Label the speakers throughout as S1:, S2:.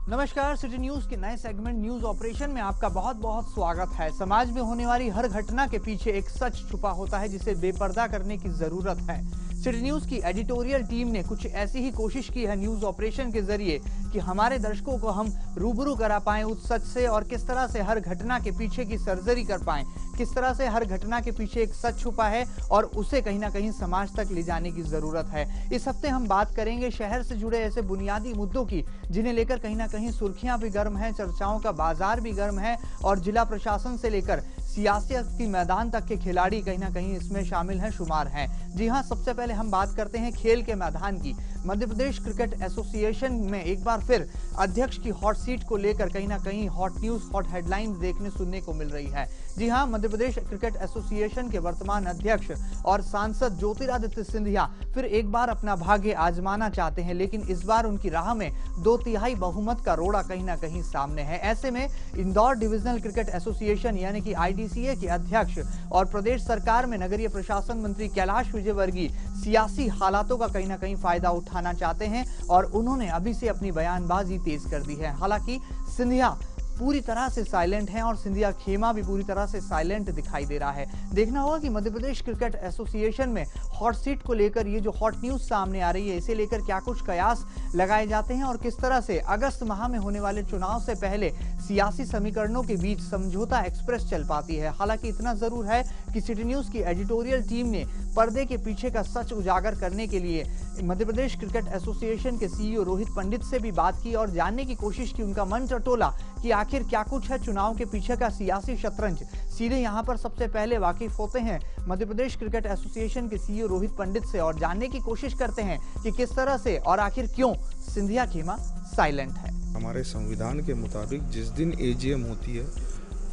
S1: नमस्कार, city news के नए सेगमेंट न्यूज ऑपरेशन में आपका बहुत बहुत स्वागत है। समाज में होने वाली हर घटना के पीछे एक सच छुपा होता है जिसे बेपर्दा करने की जरूरत है। सिटी न्यूज की एडिटोरियल टीम ने कुछ ऐसी ही कोशिश की है न्यूज ऑपरेशन के जरिए कि हमारे दर्शकों को हम रूबरू करा पाएं उस सच से, और किस तरह से हर घटना के पीछे की सर्जरी कर पाएं, किस तरह से हर घटना के पीछे एक सच छुपा है और उसे कहीं ना कहीं समाज तक ले जाने की जरूरत है। इस हफ्ते हम बात करेंगे शहर से जुड़े ऐसे बुनियादी मुद्दों की जिन्हें लेकर कहीं ना कहीं सुर्खियां भी गर्म है, चर्चाओं का बाजार भी गर्म है, और जिला प्रशासन से लेकर सियासत की मैदान तक के खिलाड़ी कहीं ना कहीं इसमें शामिल हैं, शुमार हैं। जी हां, सबसे पहले हम बात करते हैं खेल के मैदान की। मध्य प्रदेश क्रिकेट एसोसिएशन में एक बार फिर अध्यक्ष की हॉट सीट को लेकर कहीं ना कहीं हॉट न्यूज, हॉट हेडलाइंस देखने सुनने को मिल रही है। जी हां, मध्य प्रदेश क्रिकेट एसोसिएशन के वर्तमान अध्यक्ष और सांसद ज्योतिरादित्य सिंधिया फिर एक बार अपना भाग्य आजमाना चाहते हैं, लेकिन इस बार उनकी राह में 2/3 बहुमत का रोड़ा कहीं ना कहीं सामने है। ऐसे में इंदौर डिविजनल क्रिकेट एसोसिएशन यानी कि आईडीसीए के अध्यक्ष और प्रदेश सरकार में नगरीय प्रशासन मंत्री कैलाश विजयवर्गीय सियासी हालातों का कहीं ना कहीं फायदा उठाना चाहते हैं और उन्होंने अभी से अपनी बयानबाजी तेज कर दी है। हालांकि सिंधिया पूरी तरह से साइलेंट हैं और सिंधिया खेमा भी पूरी तरह से साइलेंट दिखाई दे रहा है। देखना होगा कि मध्य प्रदेश क्रिकेट एसोसिएशन में हॉट सीट को लेकर ये जो हॉट न्यूज सामने आ रही है, इसे लेकर क्या कुछ कयास लगाए जाते हैं और किस तरह से अगस्त माह में होने वाले चुनाव से पहले सियासी समीकरणों के बीच समझौता एक्सप्रेस चल पाती है। हालांकि इतना जरूर है कि सिटी न्यूज की एडिटोरियल टीम ने पर्दे के पीछे का सच उजागर करने के लिए मध्य प्रदेश क्रिकेट एसोसिएशन के सीईओ रोहित पंडित से भी बात की और जानने की कोशिश की, उनका मन टटोला कि आखिर क्या कुछ है चुनाव के पीछे का सियासी शतरंज। सीधे यहां पर सबसे पहले वाकिफ होते हैं मध्य प्रदेश क्रिकेट एसोसिएशन के सीईओ रोहित पंडित से और जानने की कोशिश करते हैं कि किस तरह से और आखिर क्यों सिंधिया खेमा साइलेंट है।
S2: हमारे संविधान के मुताबिक जिस दिन एजीएम होती है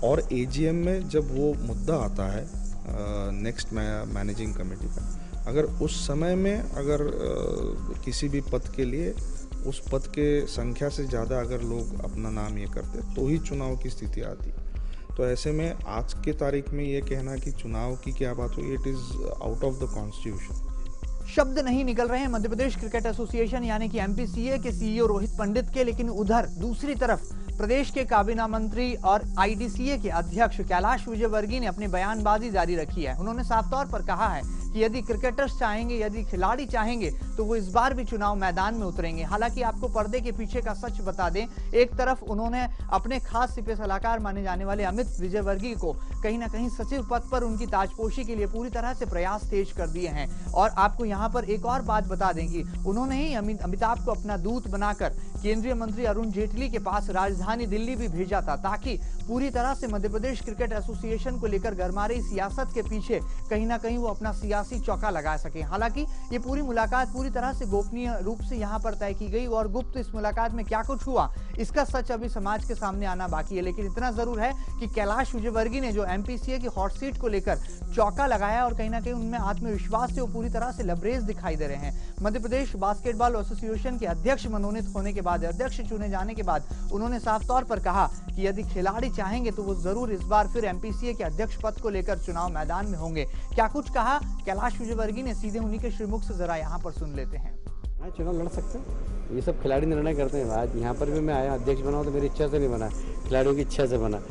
S2: और एजीएम में जब वो मुद्दा आता है नेक्स्ट मैनेजिंग कमेटी का, अगर उस समय में अगर किसी भी पद के लिए उस पद के संख्या से ज़्यादा अगर लोग अपना नाम ये करते तो ही चुनाव की स्थिति आती। तो ऐसे में आज के तारीख में ये कहना कि चुनाव की क्या बात हुई, it is out of the constitution.
S1: शब्द नहीं निकल रहे हैं मध्य प्रदेश क्रिकेट एसोसिएशन यानी कि एमपीसीए के सीईओ रोहित पंडित के, लेकिन उधर दूसरी तरफ प्रदेश के काबीना मंत्री और आईडीसीए के अध्यक्ष कैलाश विजयवर्गीय ने अपनी बयानबाजी जारी रखी है। उन्होंने साफ तौर पर कहा है कि यदि क्रिकेटर्स चाहेंगे, यदि खिलाड़ी चाहेंगे तो वो इस बार भी चुनाव मैदान में उतरेंगे। हालांकि आपको पर्दे के पीछे का सच बता दें, एक तरफ उन्होंने अपने खास सिपे सलाहकार माने जाने वाले अमित विजयवर्गीय को कहीं ना कहीं सचिव पद पर उनकी ताजपोशी के लिए पूरी तरह से प्रयास तेज कर दिए हैं। और आपको यहाँ पर एक और बात बता दें कि उन्होंने ही अमिताभ को अपना दूत बनाकर केंद्रीय मंत्री अरुण जेटली के पास राजधानी दिल्ली भी भेजा था, ताकि पूरी तरह से मध्य प्रदेश क्रिकेट एसोसिएशन को लेकर गरमा रही सियासत के पीछे कहीं ना कहीं वो अपना सियासी चौका लगा सके। हालांकि ये पूरी मुलाकात पूरी तरह से गोपनीय रूप से यहाँ पर तय की गई और गुप्त इस मुलाकात में क्या कुछ हुआ इसका सच अभी समाज के सामने आना बाकी है। लेकिन इतना जरूर है कि कैलाश विजयवर्गीय ने जो एमपीसीए की हॉट सीट को लेकर चौका लगाया और कहीं ना कहीं उनमें आत्मविश्वास से वो पूरी तरह से लबरेज दिखाई दे रहे हैं। मध्य प्रदेश बास्केटबॉल एसोसिएशन के अध्यक्ष मनोनीत होने के बाद, अध्यक्ष चुने जाने के बाद उन्होंने साफ तौर पर कहा कि यदि खिलाड़ी चाहेंगे तो वो जरूर इस बार फिर एमपीसीए के अध्यक्ष पद को लेकर चुनाव मैदान में होंगे। क्या कुछ कहा कैलाश विजयवर्गीय ने, सीधे उन्हीं के श्रीमुख से जरा यहाँ पर सुन लेते हैं।
S3: चुनाव लड़ सकते हैं, ये सब खिलाड़ी निर्णय करते हैं। आज यहाँ पर भी मैं आया, अध्यक्ष बना तो मेरी इच्छा से नहीं बना, खिलाड़ियों की इच्छा से बना।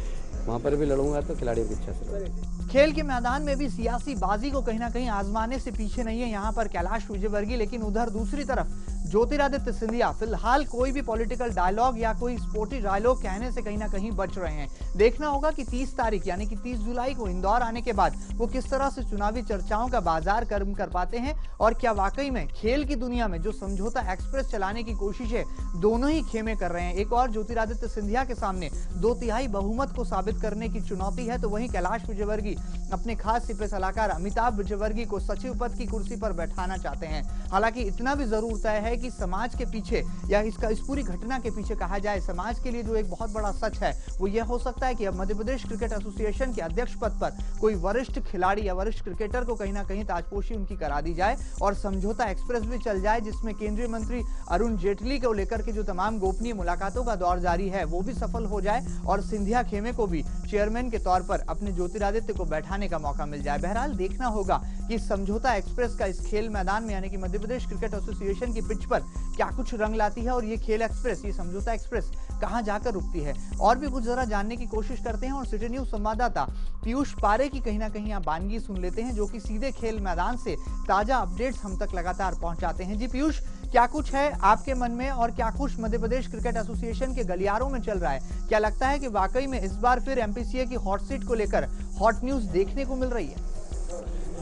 S3: वहाँ पर भी लड़ूंगा तो खिलाड़ियों की इच्छा से।
S1: खेल के मैदान में भी सियासी बाजी को कहीं ना कहीं आजमाने से पीछे नहीं है यहाँ पर कैलाश विजयवर्गीय, लेकिन उधर दूसरी तरफ ज्योतिरादित्य सिंधिया फिलहाल कोई भी पॉलिटिकल डायलॉग या कोई स्पोर्टी डायलॉग कहने से कहीं ना कहीं बच रहे हैं। देखना होगा कि 30 तारीख यानी कि 30 जुलाई को इंदौर आने के बाद वो किस तरह से चुनावी चर्चाओं का बाजार गर्म कर पाते हैं और क्या वाकई में खेल की दुनिया में जो समझौता एक्सप्रेस चलाने की कोशिश है दोनों ही खेमे कर रहे हैं। एक और ज्योतिरादित्य सिंधिया के सामने 2/3 बहुमत को साबित करने की चुनौती है, तो वहीं कैलाश विजयवर्गीय अपने खास सिपे सलाहकार अमिताभ विजयवर्गीय को सचिव पद की कुर्सी पर बैठाना चाहते हैं। हालांकि इतना भी जरूर तय है कि समाज के पीछे या इस पूरी घटना के पीछे कहा जाए समाज के लिए जो एक बहुत बड़ा सच है वो यह हो सकता है कि अब मध्य प्रदेश क्रिकेट एसोसिएशन के अध्यक्ष पद पर कोई वरिष्ठ खिलाड़ी या वरिष्ठ क्रिकेटर को कहीं ना कहीं ताजपोशी उनकी करा दी जाए और समझौता एक्सप्रेस भी चल जाए, जिसमें केंद्रीय मंत्री अरुण जेटली को लेकर के जो तमाम गोपनीय मुलाकातों का दौर जारी है वो भी सफल हो जाए और सिंधिया खेमे को भी चेयरमैन के तौर पर अपने ज्योतिरादित्य को बैठाने का मौका मिल जाए। बहरहाल देखना होगा कि समझौता एक्सप्रेस का इस खेल मैदान में यानी कि मध्य प्रदेश क्रिकेट एसोसिएशन की पिच पर क्या कुछ रंग लाती है और ये खेल एक्सप्रेस, ये समझौता एक्सप्रेस कहां जाकर रुकती है। और भी कुछ जरा जानने की कोशिश करते हैं और सिटी न्यूज संवाददाता पीयूष पारे की कहीं ना कहीं आप बानगी सुन लेते हैं, जो कि सीधे खेल मैदान से ताजा अपडेट्स हम तक लगातार पहुंचाते हैं। जी पीयूष, क्या कुछ है आपके मन में और क्या कुछ मध्य प्रदेश क्रिकेट एसोसिएशन के गलियारों में चल रहा है? क्या लगता है कि वाकई में इस बार फिर एमपीसीए की हॉट सीट को लेकर हॉट न्यूज देखने को मिल रही है?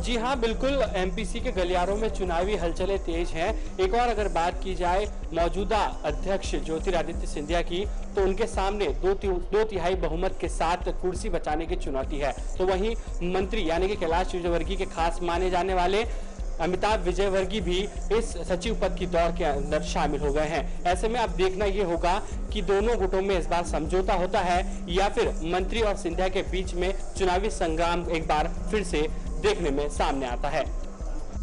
S4: जी हाँ, बिल्कुल। एमपीसी के गलियारों में चुनावी हलचलें तेज हैं। एक और अगर बात की जाए मौजूदा अध्यक्ष ज्योतिरादित्य सिंधिया की, तो उनके सामने दो तिहाई बहुमत के साथ कुर्सी बचाने की चुनौती है। तो वहीं मंत्री यानी कि कैलाश विजयवर्गीय के खास माने जाने वाले अमिताभ विजयवर्गीय भी इस सचिव पद की दौड़ के अंदर शामिल हो गए हैं। ऐसे में अब देखना ये होगा कि दोनों गुटों में इस बार समझौता होता है या फिर मंत्री और सिंधिया के बीच में चुनावी संग्राम एक बार फिर से देखने में सामने आता है।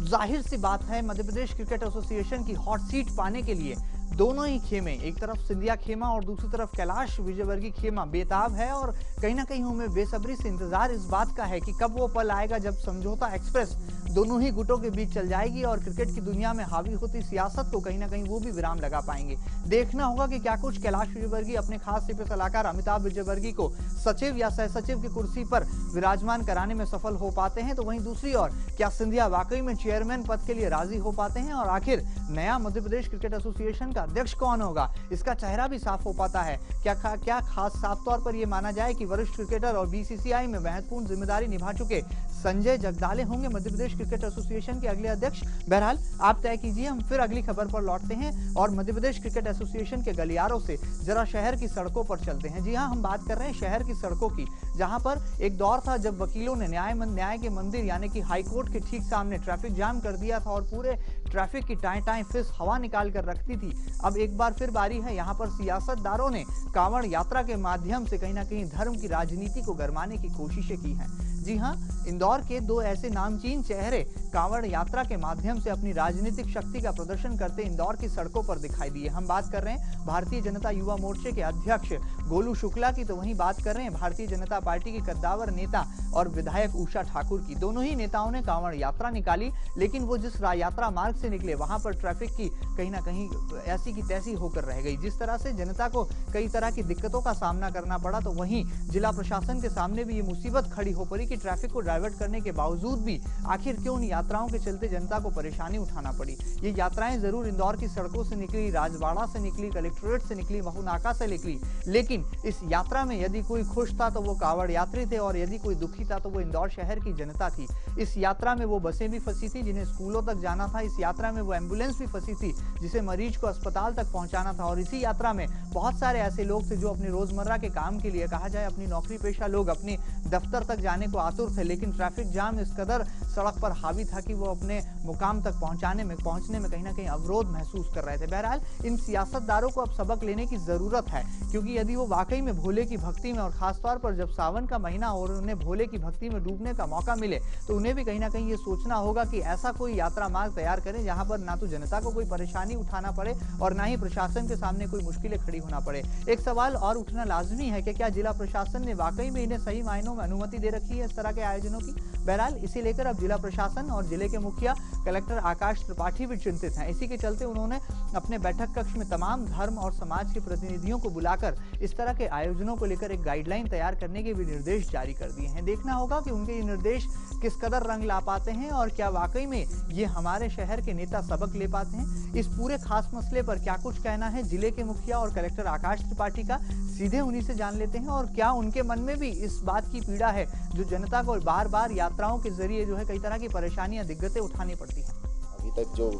S1: जाहिर सी बात है, मध्य प्रदेश क्रिकेट एसोसिएशन की हॉट सीट पाने के लिए दोनों ही खेमे, एक तरफ सिंधिया खेमा और दूसरी तरफ कैलाश विजयवर्गीय खेमा बेताब है और कहीं ना कहीं हमें बेसब्री से इंतजार इस बात का है कि कब वो पल आएगा जब समझौता एक्सप्रेस दोनों ही गुटों के बीच चल जाएगी और क्रिकेट की दुनिया में हावी होती सियासत को कहीं ना कहीं वो भी विराम लगा पाएंगे। देखना होगा कि क्या कुछ कैलाश विजयवर्गीय अपने खास सिपे सलाहकार अमिताभ विजयवर्गीय को सचिव या सह सचिव की कुर्सी पर विराजमान कराने में सफल हो पाते हैं, तो वहीं दूसरी ओर क्या सिंधिया वाकई में चेयरमैन पद के लिए राजी हो पाते हैं और आखिर नया मध्य प्रदेश क्रिकेट एसोसिएशन का अध्यक्ष कौन होगा, इसका चेहरा भी साफ हो पाता है। क्या खास साफ तौर पर यह माना जाए कि वरिष्ठ क्रिकेटर और बीसीसीआई में महत्वपूर्ण जिम्मेदारी निभा चुके संजय जगदाले होंगे मध्य प्रदेश क्रिकेट एसोसिएशन के अगले अध्यक्ष? बहरहाल आप तय कीजिए, हम फिर अगली खबर पर लौटते हैं और मध्य प्रदेश क्रिकेट एसोसिएशन के गलियारों से जरा शहर की सड़कों पर चलते हैं। जी हां, हम बात कर रहे हैं शहर की सड़कों की, जहां पर एक दौर था जब वकीलों ने न्याय के मंदिर यानी कि हाईकोर्ट के ठीक सामने ट्रैफिक जाम कर दिया था और पूरे ट्रैफिक की टाएं फिस हवा निकाल कर रखती थी। अब एक बार फिर बारी है, यहाँ पर सियासतदारों ने कांवड़ यात्रा के माध्यम से कहीं ना कहीं धर्म की राजनीति को गरमाने की कोशिशें की हैं। जी हां, इंदौर के दो ऐसे नामचीन चेहरे कांवड़ यात्रा के माध्यम से अपनी राजनीतिक शक्ति का प्रदर्शन करते इंदौर की सड़कों पर दिखाई दिए। हम बात कर रहे हैं भारतीय जनता युवा मोर्चे के अध्यक्ष गोलू शुक्ला की, तो वहीं बात कर रहे हैं भारतीय जनता पार्टी की कद्दावर नेता और विधायक उषा ठाकुर की। दोनों ही नेताओं ने कांवड़ यात्रा निकाली, लेकिन वो जिस यात्रा मार्ग से निकले वहां पर ट्रैफिक की कहीं ना कहीं ऐसी की तैसी होकर रह गई। जिस तरह से जनता को कई तरह की दिक्कतों का सामना करना पड़ा, तो वहीं जिला प्रशासन के सामने भी ये मुसीबत खड़ी हो पड़ी कि ट्रैफिक को डाइवर्ट करने के बावजूद भी आखिर क्यों उन यात्राओं के चलते जनता को परेशानी उठाना पड़ी। ये यात्राएं जरूर इंदौर की सड़कों से निकली, राजवाड़ा से निकली, कलेक्ट्रेट से निकली, महू नाका से निकली, लेकिन इस यात्रा में यदि कोई खुश था तो वो कांवड़ यात्री थे और यदि कोई दुखी था तो वो इंदौर शहर की जनता थी। इस यात्रा में वो बसें भी फंसी थी जिन्हें स्कूलों तक जाना था, इस यात्रा में वो एम्बुलेंस भी फंसी थी जिसे मरीज को अस्पताल तक पहुंचाना था, और इसी यात्रा में बहुत सारे ऐसे लोग थे जो अपने रोजमर्रा के काम के लिए, कहा जाए अपनी नौकरी पेशा लोग अपने दफ्तर तक जाने को आतुर थे, लेकिन ट्रैफिक जाम इस कदर सड़क पर हावी था कि वो अपने मुकाम तक पहुंचने में कहीं ना कहीं अवरोध महसूस कर रहे थे। बहरहाल इन सियासतदारों को अब सबक लेने की जरूरत है, क्योंकि यदि वो वाकई में भोले की भक्ति में और खासतौर पर जब सावन का महीना और उन्हें भोले की भक्ति में डूबने का मौका मिले, तो उन्हें भी कहीं ना कहीं ये सोचना होगा कि ऐसा कोई यात्रा मार्ग तैयार करें जहां पर ना तो जनता को कोई परेशानी उठाना पड़े और ना ही प्रशासन के सामने कोई मुश्किलें खड़ी होना पड़े। एक सवाल और उठना लाजमी है कि क्या जिला प्रशासन ने वाकई में इन्हें सही मायनों में अनुमति दे रखी है इस तरह के आयोजनों की? बहरहाल इसी लेकर अब जिला प्रशासन और जिले के मुखिया कलेक्टर आकाश त्रिपाठी भी चिंतित हैं। इसी के चलते उन्होंने अपने बैठक कक्ष में तमाम धर्म और समाज के प्रतिनिधियों को बुलाकर इस तरह के आयोजनों को लेकर एक गाइडलाइन तैयार करने के भी निर्देश जारी कर दिए हैं। देखना होगा कि उनके ये निर्देश किस कदर रंग ला पाते हैं और क्या वाकई में ये हमारे शहर के नेता सबक ले पाते हैं। इस पूरे खास मसले पर क्या कुछ कहना है जिले के मुखिया और कलेक्टर आकाश त्रिपाठी का, सीधे उन्हीं से जान लेते हैं। और क्या उनके मन में भी इस बात की पीड़ा है जो जनता को बार बार यात्राओं के जरिए जो है कई तरह की परेशानियां, दिक्कतें उठानी पड़ती हैं।
S5: अभी तक जो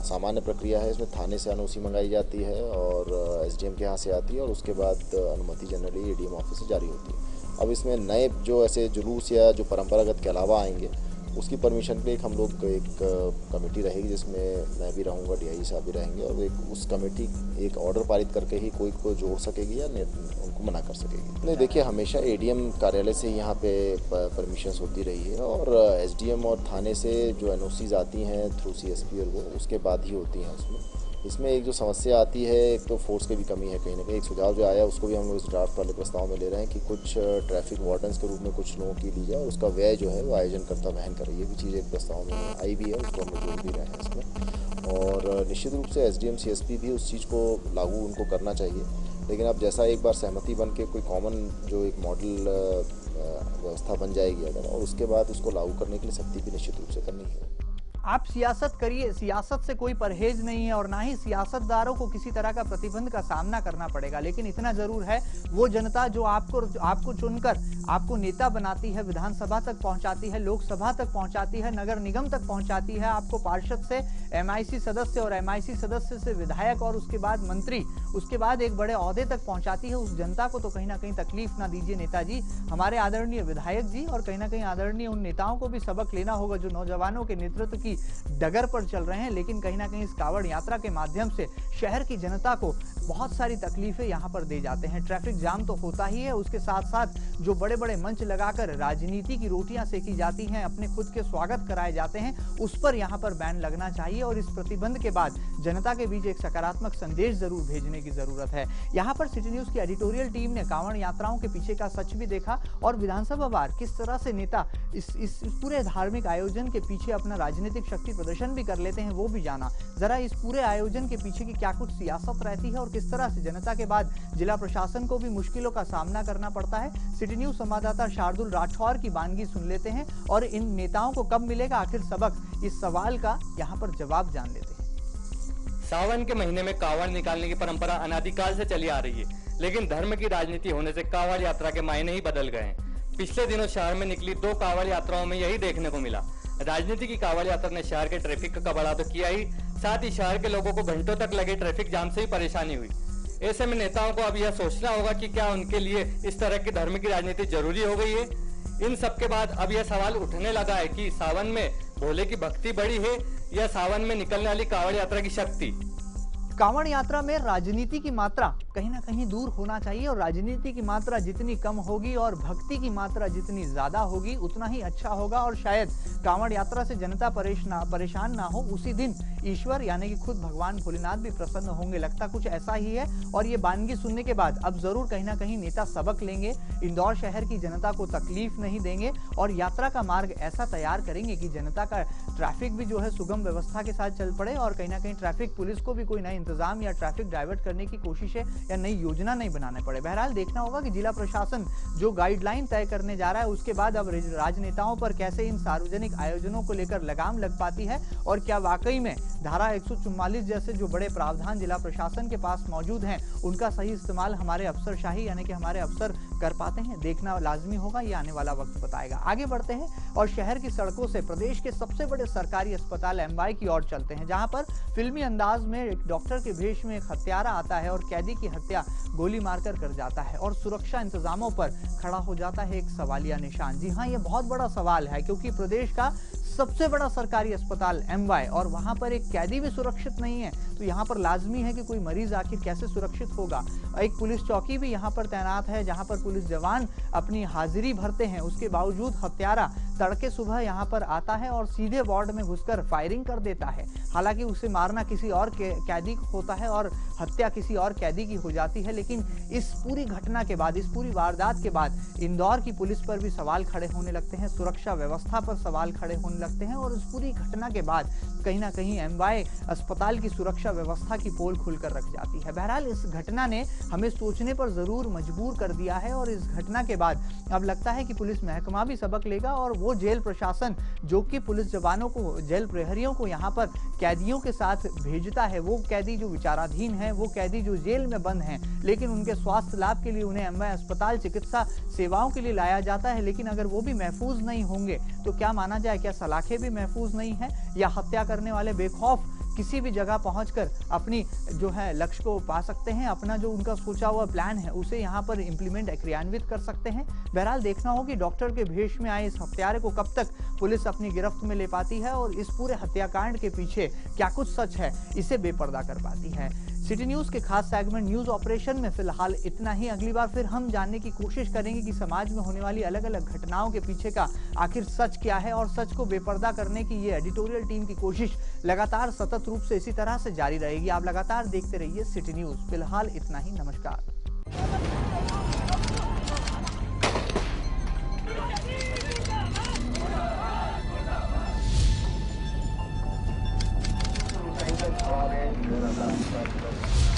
S5: सामान्य प्रक्रिया है इसमें थाने से एनओसी मंगाई जाती है और एसडीएम के यहाँ से आती है और उसके बाद अनुमति जनरली एडीएम ऑफिस से जारी होती है। अब इसमें नए जो ऐसे जुलूस या जो परंपरागत के अलावा आएंगे उसकी परमिशन पे हम लोग एक कमेटी रहेगी जिसमें मैं भी रहूँगा, डीआई साहब भी रहेंगे और उस कमेटी एक ऑर्डर पारित करके ही कोई को जोड़ सकेगी या उनको मना कर सकेगी। नहीं, देखिए हमेशा एडीएम कार्यालय से यहाँ पे परमिशंस होती रही है और एसडीएम और थाने से जो एनओसीज आती हैं थ्रू सीएसपी और वो उसके बाद ही होती हैं उसमें। इसमें एक जो समस्या आती है, एक तो फोर्स की भी कमी है कहीं ना कहीं। एक सुझाव जो आया उसको भी हम लोग इस ड्राफ्ट वाले प्रस्ताव में ले रहे हैं कि कुछ ट्रैफिक वार्डन्स के रूप में कुछ लोगों की ली जाए और उसका व्यय जो है वो आयोजनकर्ता वहन करे। ये भी चीज़ एक प्रस्ताव में आई भी है, उसको हम लोग जोड़ भी रहे हैं इसमें। और निश्चित रूप से SDM CSP भी उस चीज़ को लागू उनको करना चाहिए, लेकिन अब जैसा एक बार सहमति बन के कोई कॉमन जो एक मॉडल व्यवस्था बन जाएगी अगर, और उसके बाद उसको लागू करने के लिए सख्ती भी निश्चित रूप से करनी है।
S1: आप सियासत करिए, सियासत से कोई परहेज नहीं है और ना ही सियासतदारों को किसी तरह का प्रतिबंध का सामना करना पड़ेगा, लेकिन इतना जरूर है वो जनता जो आपको चुनकर आपको नेता बनाती है, विधानसभा तक पहुंचाती है, लोकसभा तक पहुंचाती है, नगर निगम तक पहुंचाती है, आपको पार्षद से MIC सदस्य और MIC सदस्य से विधायक और उसके बाद मंत्री, उसके बाद एक बड़े ओहदे तक पहुंचाती है, उस जनता को तो कहीं ना कहीं तकलीफ ना दीजिए नेताजी। हमारे आदरणीय विधायक जी और कहीं ना कहीं आदरणीय उन नेताओं को भी सबक लेना होगा जो नौजवानों के नेतृत्व की डगर पर चल रहे हैं, लेकिन कहीं ना कहीं इस कांवड़ यात्रा के माध्यम से शहर की जनता को बहुत सारी तकलीफें यहाँ पर दे जाते हैं। ट्रैफिक जाम तो होता ही है, उसके साथ साथ जो बड़े बड़े मंच लगाकर राजनीति की रोटियां सेकी जाती हैं, अपने खुद के स्वागत कराए जाते हैं, उस पर यहाँ पर बैन लगना चाहिए और इस प्रतिबंध के बाद जनता के बीच एक सकारात्मक संदेश जरूर भेजने की जरूरत है। यहाँ पर सिटी न्यूज की एडिटोरियल टीम ने कांवड़ यात्राओं के पीछे का सच भी देखा और विधानसभा वार किस तरह से नेता इस पूरे धार्मिक आयोजन के पीछे अपना राजनीतिक शक्ति प्रदर्शन भी कर लेते हैं वो भी जाना। जरा इस पूरे आयोजन के पीछे की क्या कुछ सियासत रहती है और किस तरह से जनता के बाद जिला प्रशासन को भी मुश्किलों का सामना करना पड़ता है। सिटी न्यूज संवाददाता शार्दुल राठौर की बानगी सुन लेते हैं और इन नेताओं को कब मिलेगा आखिर सबक, इस सवाल का यहाँ पर जवाब जान लेते हैं।
S6: सावन के महीने में कांवड़ निकालने की परंपरा अनादिकाल से चली आ रही है, लेकिन धर्म की राजनीति होने से कांवड़ यात्रा के मायने ही बदल गए हैं। पिछले दिनों शहर में निकली 2 कांवड़ यात्राओं में यही देखने को मिला। राजनीति की कांवड़ यात्रा ने शहर के ट्रैफिक का कबाड़ा तो किया ही, साथ ही शहर के लोगों को घंटों तक लगे ट्रैफिक जाम से ही परेशानी हुई। ऐसे में नेताओं को अब यह सोचना होगा कि क्या उनके लिए इस तरह की धर्म की राजनीति जरूरी हो गई है। इन सब के बाद अब यह सवाल उठने लगा है कि सावन में भोले की भक्ति बड़ी है या सावन में निकलने वाली कांवड़ यात्रा की शक्ति।
S1: कांवड़ यात्रा में राजनीति की मात्रा कहीं ना कहीं दूर होना चाहिए और राजनीति की मात्रा जितनी कम होगी और भक्ति की मात्रा जितनी ज्यादा होगी उतना ही अच्छा होगा और शायद कांवड़ यात्रा से जनता परेशान ना हो। उसी दिन ईश्वर यानी कि खुद भगवान भोलेनाथ भी प्रसन्न होंगे, लगता कुछ ऐसा ही है। और ये बानगी सुनने के बाद अब जरूर कहीं ना कहीं नेता सबक लेंगे, इंदौर शहर की जनता को तकलीफ नहीं देंगे और यात्रा का मार्ग ऐसा तैयार करेंगे कि जनता का ट्रैफिक भी जो है सुगम व्यवस्था के साथ चल पड़े और कहीं ना कहीं ट्रैफिक पुलिस को भी कोई नया इंतजाम या ट्रैफिक डाइवर्ट करने की कोशिशें या नई योजना नहीं बनाने पड़े। बहरहाल देखना होगा कि जिला प्रशासन जो गाइडलाइन तय करने जा रहा है उसके बाद अब राजनेताओं पर कैसे इन सार्वजनिक आयोजनों को लेकर लगाम लग पाती है और क्या वाकई में धारा 144 जैसे जो बड़े प्रावधान जिला प्रशासन के पास मौजूद हैं उनका सही इस्तेमाल हमारे अफसरशाही यानी कि हमारे अफसर कर पाते हैं। देखना लाजमी होगा, ये आने वाला वक्त बताएगा। आगे बढ़ते हैं और शहर की सड़कों से प्रदेश के सबसे बड़े सरकारी अस्पताल MY की ओर चलते हैं, जहां पर फिल्मी अंदाज में एक डॉक्टर के भेष में एक हत्यारा आता है और कैदी की हत्या गोली मारकर कर जाता है और सुरक्षा इंतजामों पर खड़ा हो जाता है एक सवालिया निशान। जी हाँ, ये बहुत बड़ा सवाल है क्योंकि प्रदेश का सबसे बड़ा सरकारी अस्पताल MY और वहां पर एक कैदी भी सुरक्षित नहीं है, तो यहाँ पर लाजमी है कि कोई मरीज आखिर कैसे सुरक्षित होगा। एक पुलिस चौकी भी यहाँ पर तैनात है जहाँ पर पुलिस जवान अपनी हाजिरी भरते हैं, उसके बावजूद हत्यारा तड़के सुबह यहाँ पर आता है और सीधे वार्ड में घुसकर फायरिंग कर देता है। हालांकि उसे मारना किसी और कैदी होता है और हत्या किसी और कैदी की हो जाती है, लेकिन इस पूरी घटना के बाद, इस पूरी वारदात के बाद इंदौर की पुलिस पर भी सवाल खड़े होने लगते हैं, सुरक्षा व्यवस्था पर सवाल खड़े होने लगते हैं और इस पूरी घटना के बाद कहीं ना कहीं MY अस्पताल की सुरक्षा व्यवस्था की पोल खुलकर रख जाती है। बहरहाल इस घटना ने हमें सोचने पर जरूर मजबूर कर दिया है और इस घटना के बाद अब लगता है कि पुलिस महकमा भी सबक लेगा और वो जेल प्रशासन जो कि पुलिस जवानों को, जेल प्रहरियों को यहाँ पर कैदियों के साथ भेजता है, वो कैदी जो विचाराधीन है, वो कैदी जो जेल में बंद हैं, लेकिन उनके स्वास्थ्य लाभ के लिए उन्हें MY अस्पताल चिकित्सा सेवाओं के लिए लाया जाता है, लेकिन अगर वो भी महफूज नहीं होंगे तो क्या माना जाए, क्या सलाखें भी महफूज नहीं है या हत्या करने वाले बेखौफ किसी भी जगह पहुंचकर अपनी जो है लक्ष्य को पा सकते हैं, अपना जो उनका सोचा हुआ प्लान है उसे यहाँ पर इंप्लीमेंट क्रियान्वित कर सकते हैं। बहरहाल देखना होगा कि डॉक्टर के भेष में आए इस हत्यारे को कब तक पुलिस अपनी गिरफ्त में ले पाती है और इस पूरे हत्याकांड के पीछे क्या कुछ सच है इसे बेपर्दा कर पाती है। सिटी न्यूज के खास सेगमेंट न्यूज ऑपरेशन में फिलहाल इतना ही। अगली बार फिर हम जानने की कोशिश करेंगे कि समाज में होने वाली अलग अलग घटनाओं के पीछे का आखिर सच क्या है, और सच को बेपर्दा करने की ये एडिटोरियल टीम की कोशिश लगातार सतत रूप से इसी तरह से जारी रहेगी। आप लगातार देखते रहिए सिटी न्यूज। फिलहाल इतना ही, नमस्कार।
S7: Thank you.